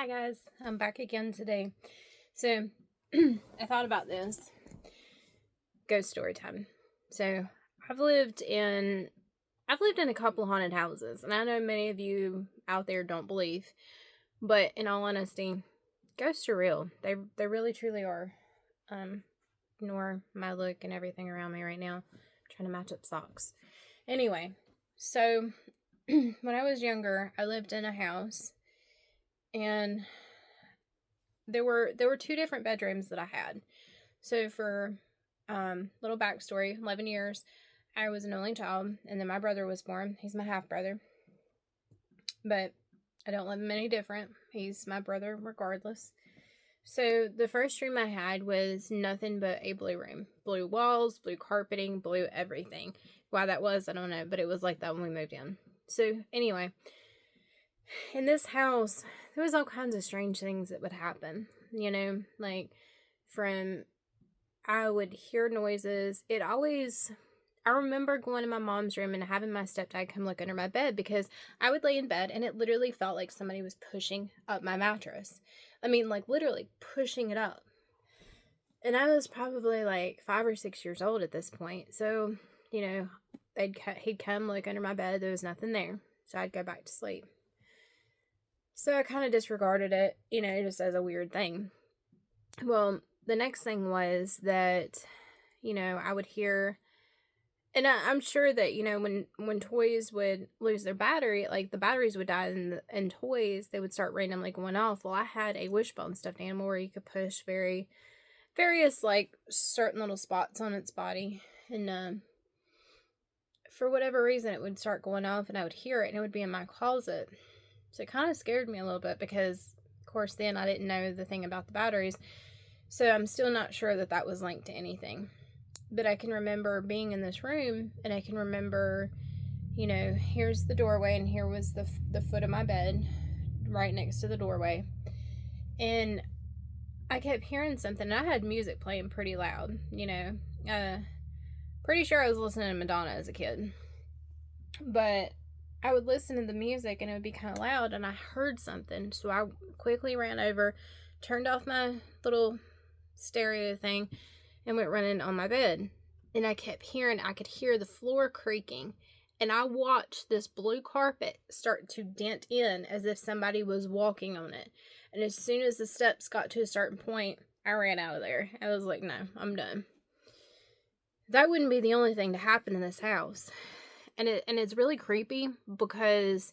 Hi guys, I'm back again today. So I thought about this ghost story time. So I've lived in a couple haunted houses, and I know many of you out there don't believe, but in all honesty, ghosts are real. They really truly are. Ignore my look and everything around me right now. I'm trying to match up socks. Anyway, so when I was younger, I lived in a house, and there were two different bedrooms that I had. So for little backstory, 11 years, I was an only child, and then my brother was born. He's my half brother, but I don't love him any different. He's my brother regardless. So the first room I had was nothing but a blue room. Blue walls, blue carpeting, blue everything. Why that was, I don't know, but it was like that when we moved in. So anyway, in this house, there was all kinds of strange things that would happen. Like from I would hear noises. I remember going to my mom's room and having my stepdad come look under my bed because I would lay in bed and it literally felt like somebody was pushing up my mattress. I mean, like literally pushing it up. And I was probably like 5 or 6 years old at this point. So, he'd come look under my bed. There was nothing there. So I'd go back to sleep. So I kind of disregarded it, just as a weird thing. Well, the next thing was that, I would hear, and I'm sure that, when toys would lose their battery, like the batteries would die in toys, they would start randomly going off. Well, I had a wishbone stuffed animal where you could push various, like, certain little spots on its body. And for whatever reason, it would start going off and I would hear it and it would be in my closet. So it kind of scared me a little bit because, of course, then I didn't know the thing about the batteries. So I'm still not sure that was linked to anything. But I can remember being in this room, and I can remember, here's the doorway, and here was the foot of my bed right next to the doorway. And I kept hearing something, and I had music playing pretty loud, pretty sure I was listening to Madonna as a kid. But I would listen to the music, and it would be kind of loud, and I heard something. So I quickly ran over, turned off my little stereo thing, and went running on my bed. And I could hear the floor creaking. And I watched this blue carpet start to dent in as if somebody was walking on it. And as soon as the steps got to a certain point, I ran out of there. I was like, no, I'm done. That wouldn't be the only thing to happen in this house. And it's really creepy because,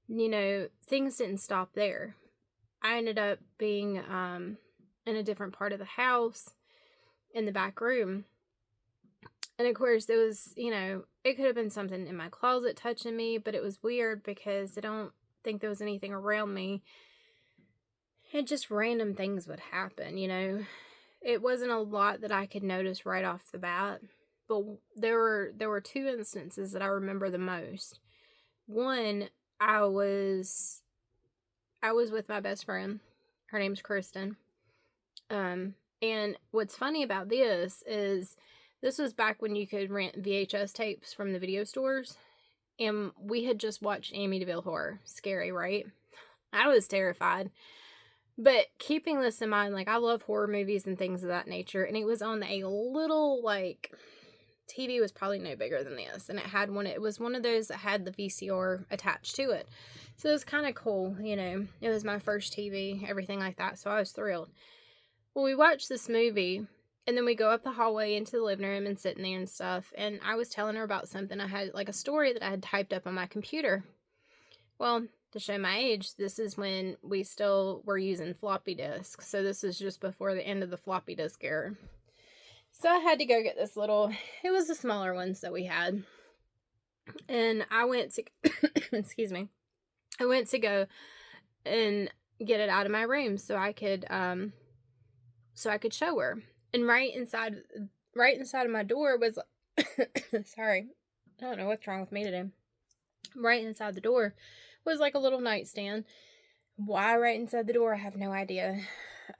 things didn't stop there. I ended up being in a different part of the house in the back room. And of course, there was, it could have been something in my closet touching me, but it was weird because I don't think there was anything around me. And just random things would happen, It wasn't a lot that I could notice right off the bat, but there were two instances that I remember the most. One, I was with my best friend. Her name's Kristen. And what's funny about this is this was back when you could rent VHS tapes from the video stores. And we had just watched Amityville Horror. Scary, right? I was terrified. But keeping this in mind, like, I love horror movies and things of that nature. And it was on a little, like, TV was probably no bigger than this. And it was one of those that had the VCR attached to it. So it was kind of cool, It was my first TV, everything like that. So I was thrilled. Well, we watched this movie, and then we go up the hallway into the living room and sitting there and stuff, and I was telling her about something. I had, like, a story that I had typed up on my computer. Well, to show my age, this is when we still were using floppy disks, so this is just before the end of the floppy disk era. So I had to go get it was the smaller ones that we had, and I went to, excuse me, I went to go and get it out of my room so I could show her. And right inside of my door was, sorry, I don't know what's wrong with me today. Right inside the door was like a little nightstand. Why right inside the door, I have no idea.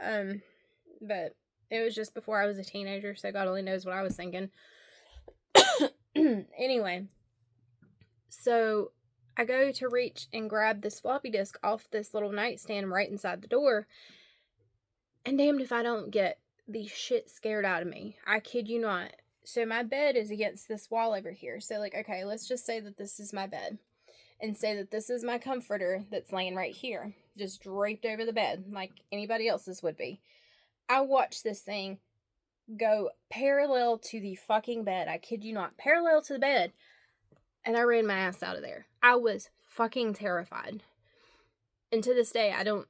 But it was just before I was a teenager, so God only knows what I was thinking. Anyway, so I go to reach and grab this floppy disk off this little nightstand right inside the door, and damned if I don't get the shit scared out of me. I kid you not. So my bed is against this wall over here. So, like, okay, let's just say that this is my bed. And say that this is my comforter that's laying right here. Just draped over the bed, like anybody else's would be. I watched this thing go parallel to the fucking bed. I kid you not. Parallel to the bed. And I ran my ass out of there. I was fucking terrified. And to this day, I don't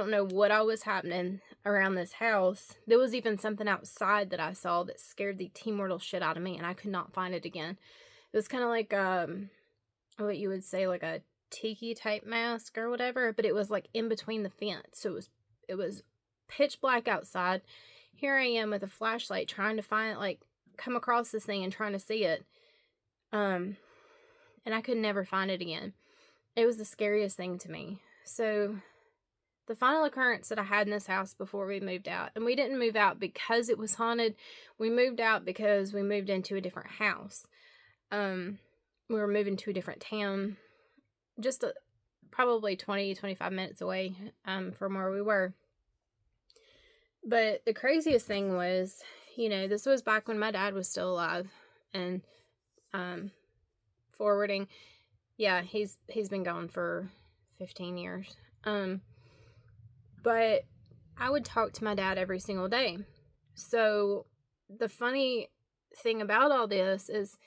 know what all was happening around this house. There was even something outside that I saw that scared the T-mortal shit out of me, and I could not find it again. It was kind of like what you would say, like a tiki type mask or whatever, but it was like in between the fence. So it was pitch black outside. Here I am with a flashlight trying to find, like, come across this thing and trying to see it. And I could never find it again. It was the scariest thing to me. So the final occurrence that I had in this house before we moved out, and we didn't move out because it was haunted. We moved out because we moved into a different house. We were moving to a different town, just probably 20, 25 minutes away from where we were. But the craziest thing was, this was back when my dad was still alive, and forwarding, yeah, he's been gone for 15 years. But I would talk to my dad every single day. So the funny thing about all this is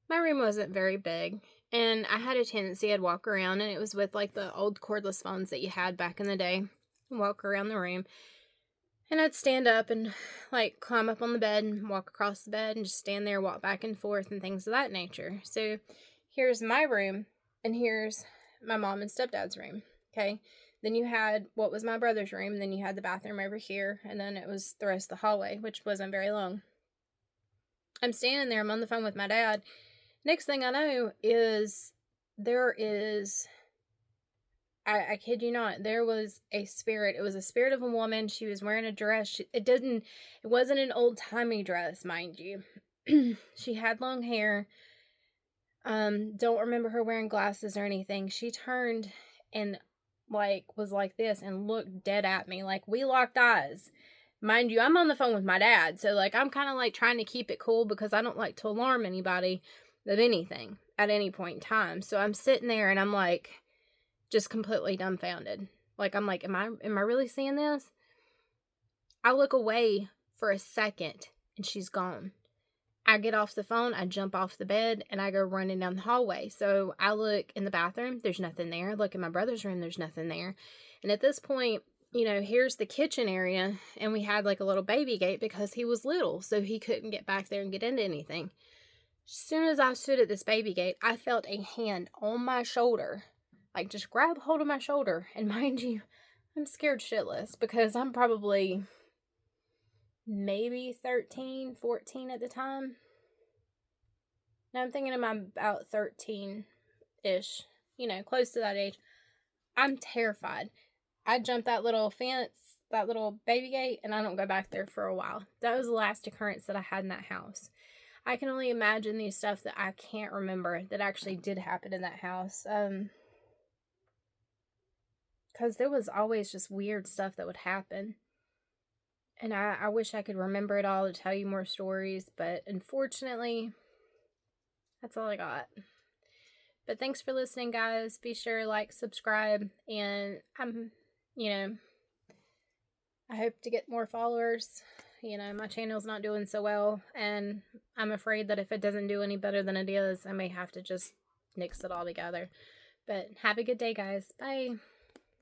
my room wasn't very big, and I had a tendency, I'd walk around, and it was with like the old cordless phones that you had back in the day, walk around the room, and I'd stand up and like climb up on the bed and walk across the bed and just stand there, walk back and forth and things of that nature. So here's my room, and here's my mom and stepdad's room, okay? Then you had what was my brother's room, and then you had the bathroom over here, and then it was the rest of the hallway, which wasn't very long. I'm standing there, I'm on the phone with my dad. Next thing I know is I kid you not, there was a spirit. It was a spirit of a woman. She was wearing a dress. It wasn't an old-timey dress, mind you. She had long hair. Don't remember her wearing glasses or anything. She turned and was like this and looked dead at me. Like, we locked eyes. Mind you, I'm on the phone with my dad, so like I'm kind of like trying to keep it cool because I don't like to alarm anybody of anything at any point in time. So I'm sitting there and I'm like just completely dumbfounded. Like, I'm like, am I really seeing this? I look away for a second and she's gone. I get off the phone, I jump off the bed, and I go running down the hallway. So I look in the bathroom, there's nothing there. I look in my brother's room, there's nothing there. And at this point, here's the kitchen area, and we had like a little baby gate because he was little, so he couldn't get back there and get into anything. As soon as I stood at this baby gate, I felt a hand on my shoulder, like just grab hold of my shoulder. And mind you, I'm scared shitless because I'm probably maybe 13, 14 at the time. Now I'm thinking I'm about 13-ish, close to that age. I'm terrified. I jumped that little fence, that little baby gate, and I don't go back there for a while. That was the last occurrence that I had in that house. I can only imagine the stuff that I can't remember that actually did happen in that house. Because there was always just weird stuff that would happen. And I wish I could remember it all to tell you more stories, but unfortunately, that's all I got. But thanks for listening, guys. Be sure to like, subscribe, and I hope to get more followers. My channel's not doing so well, and I'm afraid that if it doesn't do any better than it is, I may have to just nix it all together. But have a good day, guys. Bye.